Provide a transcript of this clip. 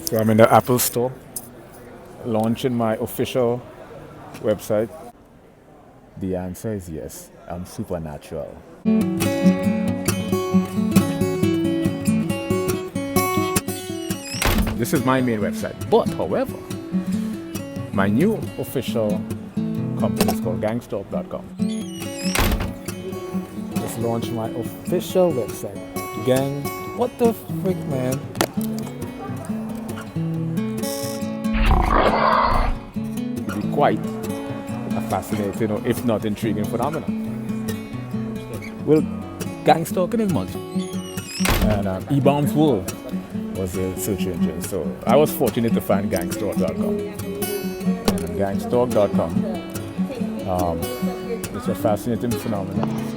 So I'm in the Apple Store, launching my official website. The answer is yes, I'm supernatural. This is my main website, but however, my new official company is called Gangstalk.com. Just launched my official website. Gang, what the frick, man? It'd be quite a fascinating, or if not intriguing phenomenon. Well, gangstalking is much. And eBaum's World was the search engine. So I was fortunate to find gangstalk.com. And on gangstalk.com, it's a fascinating phenomenon.